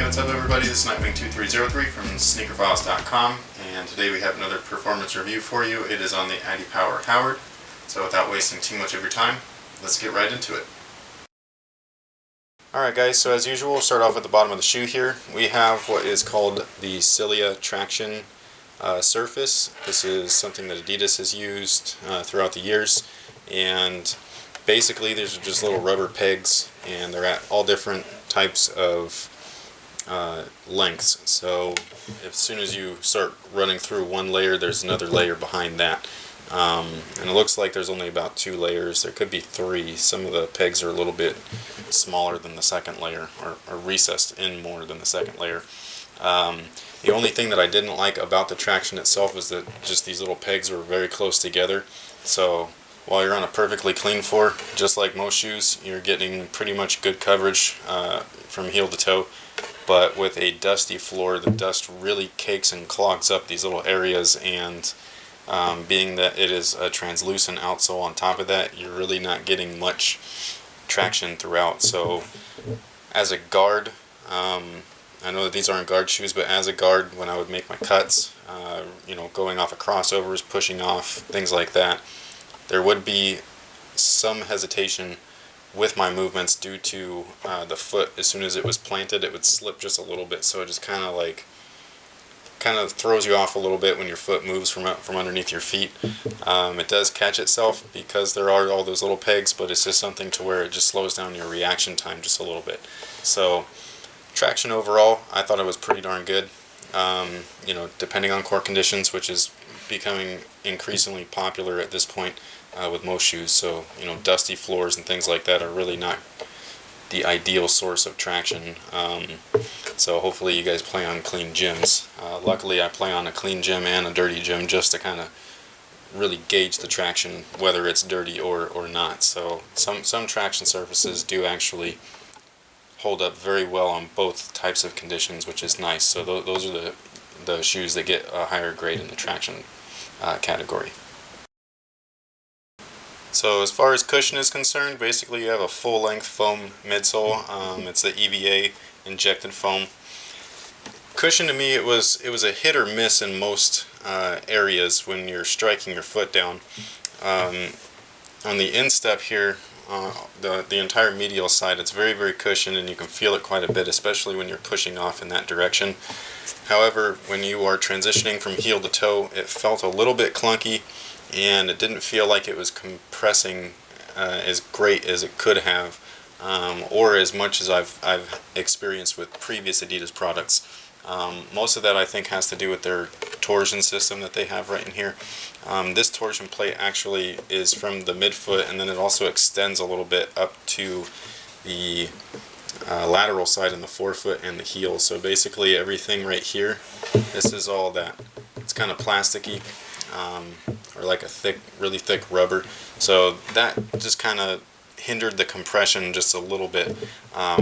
what's up everybody? This is Nightwing2303 from SneakerFiles.com, and today we have another performance review for you. It is on the adiPower Howard. So without wasting too much of your time, let's get right into it. Alright guys, so as usual, we'll start off at the bottom of the shoe here. We have what is called the Cilia traction surface. This is something that Adidas has used throughout the years, and basically these are just little rubber pegs, and they're at all different types of lengths. So as soon as you start running through one layer, there's another layer behind that. And it looks like there's only about 2 layers. There could be 3. Some of the pegs are a little bit smaller than the second layer, or recessed in more than the second layer. The only thing that I didn't like about the traction itself was that just these little pegs were very close together. So while you're on a perfectly clean floor, just like most shoes, you're getting pretty much good coverage from heel to toe. But with a dusty floor, the dust really cakes and clogs up these little areas, and being that it is a translucent outsole on top of that, you're really not getting much traction throughout. So as a guard, I know that these aren't guard shoes, but as a guard, when I would make my cuts, going off of crossovers, pushing off, things like that, there would be some hesitation with my movements due to the foot. As soon as it was planted, it would slip just a little bit, so it just kind of throws you off a little bit when your foot moves from underneath your feet. It does catch itself because there are all those little pegs, but it's just something to where it just slows down your reaction time just a little bit. So traction overall, I thought it was pretty darn good. Depending on court conditions, which is becoming increasingly popular at this point with most shoes. So dusty floors and things like that are really not the ideal source of traction. So hopefully you guys play on clean gyms. Luckily I play on a clean gym and a dirty gym, just to kind of really gauge the traction, whether it's dirty or not. So some traction surfaces do actually hold up very well on both types of conditions, which is nice. So those are the shoes that get a higher grade in the traction category. So as far as cushion is concerned, basically you have a full-length foam midsole. It's the EVA injected foam. Cushion, to me, it was a hit or miss in most areas when you're striking your foot down. On the instep here, the entire medial side, it's very, very cushioned, and you can feel it quite a bit, especially when you're pushing off in that direction. However, when you are transitioning from heel to toe, it felt a little bit clunky, and it didn't feel like it was compressing as great as it could have, or as much as I've experienced with previous Adidas products. Most of that, I think, has to do with their torsion system that they have right in here. This torsion plate actually is from the midfoot, and then it also extends a little bit up to the lateral side in the forefoot and the heel. So basically everything right here, this is all that. It's kind of plasticky, or like a really thick rubber. So that just kind of hindered the compression just a little bit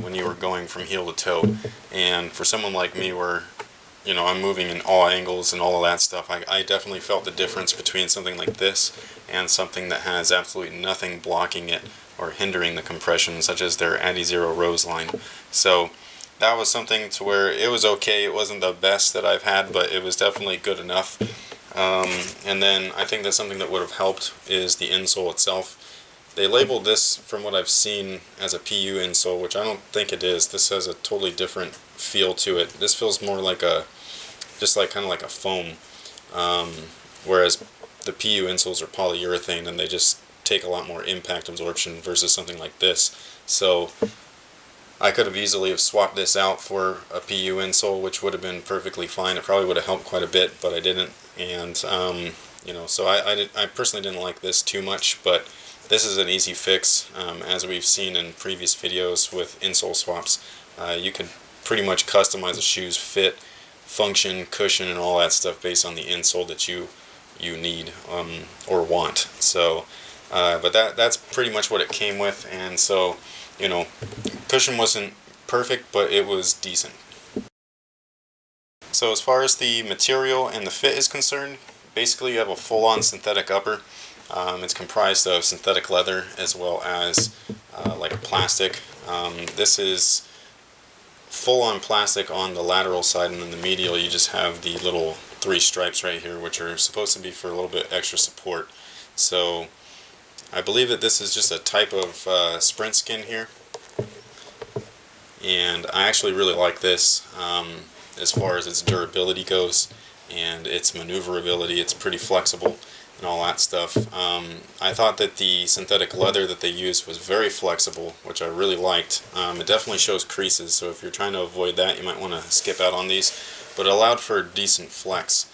when you were going from heel to toe. And for someone like me, where I'm moving in all angles and all of that stuff, I definitely felt the difference between something like this and something that has absolutely nothing blocking it or hindering the compression, such as their adizero Rose line. So that was something to where it was okay. It wasn't the best that I've had, but it was definitely good enough. And then I think that something that would have helped is the insole itself. They labeled this, from what I've seen, as a PU insole, which I don't think it is. This has a totally different feel to it. This feels more like kind of like a foam, whereas the PU insoles are polyurethane, and they just take a lot more impact absorption versus something like this. So I could have easily swapped this out for a PU insole, which would have been perfectly fine. It probably would have helped quite a bit, but I didn't. And so I personally didn't like this too much, but this is an easy fix. As we've seen in previous videos with insole swaps, you can pretty much customize a shoe's fit, function, cushion, and all that stuff based on the insole that you need or want. So, but that's pretty much what it came with. And so, cushion wasn't perfect, but it was decent. So as far as the material and the fit is concerned, basically you have a full-on synthetic upper. It's comprised of synthetic leather as well as like plastic. This is full-on plastic on the lateral side, and then the medial you just have the little 3 stripes right here, which are supposed to be for a little bit extra support. So I believe that this is just a type of sprint skin here, and I actually really like this as far as its durability goes and its maneuverability. It's pretty flexible and all that stuff. I thought that the synthetic leather that they used was very flexible, which I really liked. It definitely shows creases, so if you're trying to avoid that, you might want to skip out on these, but it allowed for a decent flex,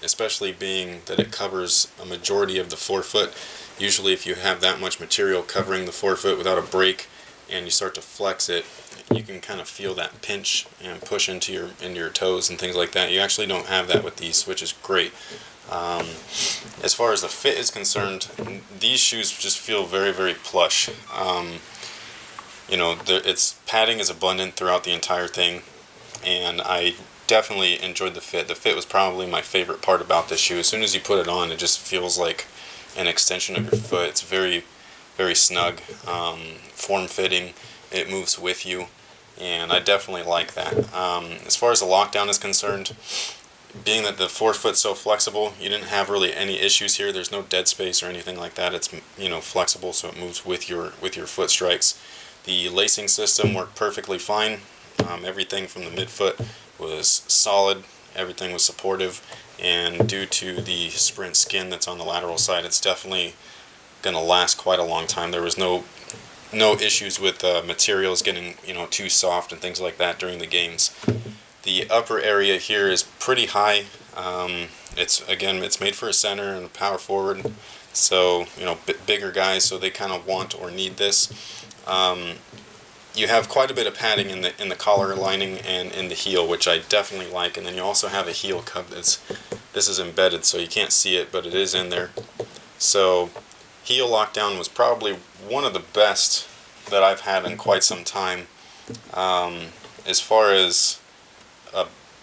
especially being that it covers a majority of the forefoot. Usually if you have that much material covering the forefoot without a break and you start to flex it, you can kind of feel that pinch and push into your toes and things like that. You actually don't have that with these, which is great. As far as the fit is concerned, these shoes just feel very, very plush. You know, its padding is abundant throughout the entire thing, and I definitely enjoyed the fit. The fit was probably my favorite part about this shoe. As soon as you put it on, it just feels like an extension of your foot. It's very, very snug, form-fitting. It moves with you, and I definitely like that. As far as the lockdown is concerned, being that the forefoot's so flexible, you didn't have really any issues here. There's no dead space or anything like that. It's, you know, flexible, so it moves with your foot strikes. The lacing system worked perfectly fine. Everything from the midfoot was solid. Everything was supportive, and due to the sprint skin that's on the lateral side, it's definitely going to last quite a long time. There was no issues with materials getting, you know, too soft and things like that during the games. The upper area here is pretty high. It's made for a center and a power forward, so, you know, bigger guys, so they kind of want or need this. You have quite a bit of padding in the collar lining and in the heel, which I definitely like. And then you also have a heel cup this is embedded, so you can't see it, but it is in there. So heel lockdown was probably one of the best that I've had in quite some time. As far as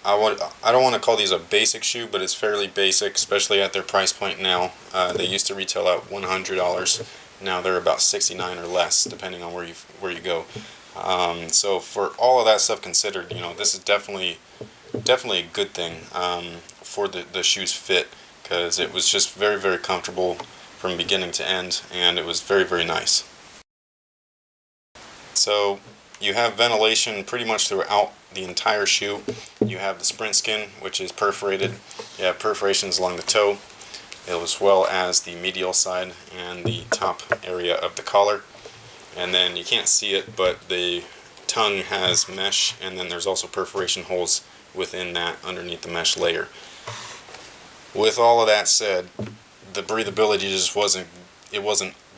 I don't want to call these a basic shoe, but it's fairly basic, especially at their price point now. They used to retail at $100. Now they're about $69 or less, depending on where you go. So for all of that stuff considered, you know, this is definitely a good thing for the shoe's fit, because it was just very, very comfortable from beginning to end, and it was very, very nice. So you have ventilation pretty much throughout the entire shoe. You have the sprint skin, which is perforated. You have perforations along the toe, as well as the medial side and the top area of the collar. And then you can't see it, but the tongue has mesh, and then there's also perforation holes within that underneath the mesh layer. With all of that said, the breathability just wasn't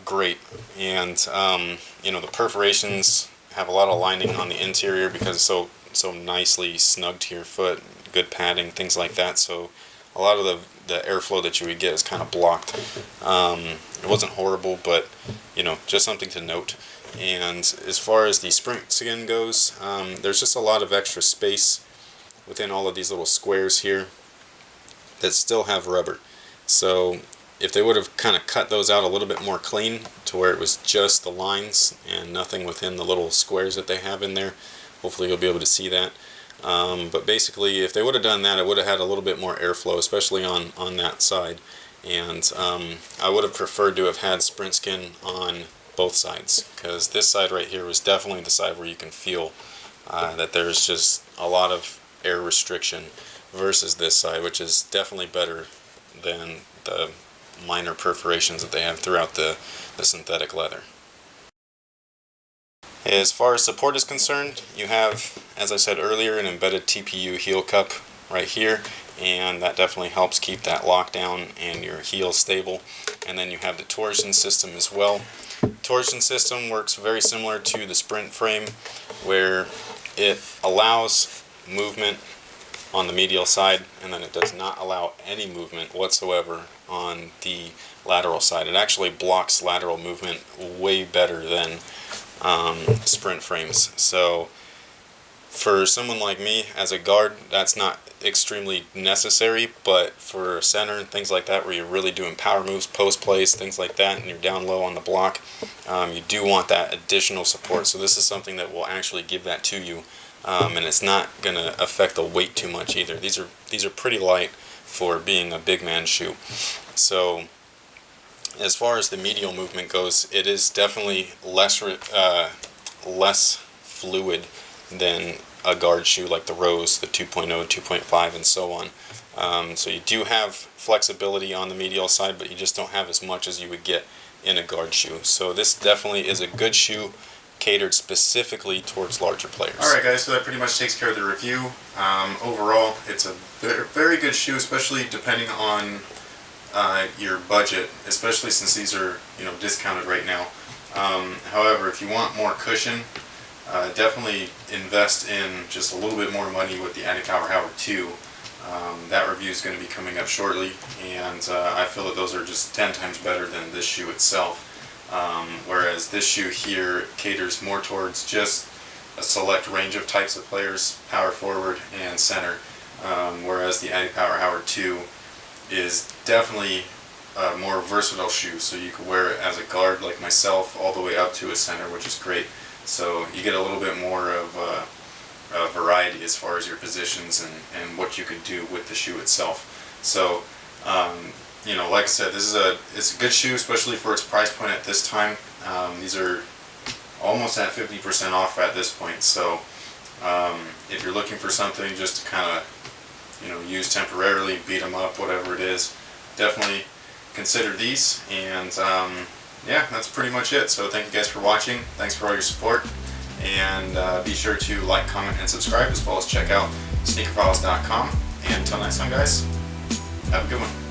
great, and you know, the perforations have a lot of lining on the interior because it's so nicely snug to your foot, good padding, things like that. So a lot of the airflow that you would get is kind of blocked. It wasn't horrible, but, you know, just something to note. And as far as the sprint skin goes, there's just a lot of extra space within all of these little squares here that still have rubber. So if they would have kind of cut those out a little bit more clean to where it was just the lines and nothing within the little squares that they have in there, hopefully you'll be able to see that. But basically, if they would have done that, it would have had a little bit more airflow, especially on that side. And I would have preferred to have had sprint skin on both sides, because this side right here was definitely the side where you can feel that there's just a lot of air restriction, versus this side, which is definitely better than the minor perforations that they have throughout the synthetic leather. As far as support is concerned, you have, as I said earlier, an embedded TPU heel cup right here, and that definitely helps keep that lockdown and your heel stable. And then you have the torsion system as well. The torsion system works very similar to the sprint frame, where it allows movement on the medial side, and then it does not allow any movement whatsoever on the lateral side. It actually blocks lateral movement way better than sprint frames. So for someone like me as a guard, that's not extremely necessary, but for center and things like that, where you're really doing power moves, post plays, things like that, and you're down low on the block, you do want that additional support. So this is something that will actually give that to you, and it's not going to affect the weight too much either. These are pretty light for being a big man shoe. So as far as the medial movement goes, it is definitely less fluid than a guard shoe like the Rose, the 2.0, 2.5, and so on. So you do have flexibility on the medial side, but you just don't have as much as you would get in a guard shoe. So this definitely is a good shoe catered specifically towards larger players. Alright guys, so that pretty much takes care of the review. Overall, it's a very good shoe, especially depending on your budget, especially since these are discounted right now. However, if you want more cushion, definitely invest in just a little bit more money with the adiPower Howard 2. That review is going to be coming up shortly, and I feel that those are just 10 times better than this shoe itself. Whereas this shoe here caters more towards just a select range of types of players, power forward and center. Whereas the adiPower Howard 2 is definitely a more versatile shoe, so you can wear it as a guard like myself all the way up to a center, which is great. So you get a little bit more of a variety as far as your positions and what you can do with the shoe itself. So like I said, it's a good shoe, especially for its price point at this time. These are almost at 50% off at this point. So if you're looking for something just to kind of use temporarily, beat them up, whatever it is, definitely consider these. And yeah, that's pretty much it. So thank you guys for watching. Thanks for all your support. And be sure to like, comment, and subscribe, as well as check out SneakerFiles.com. And until next time, guys, have a good one.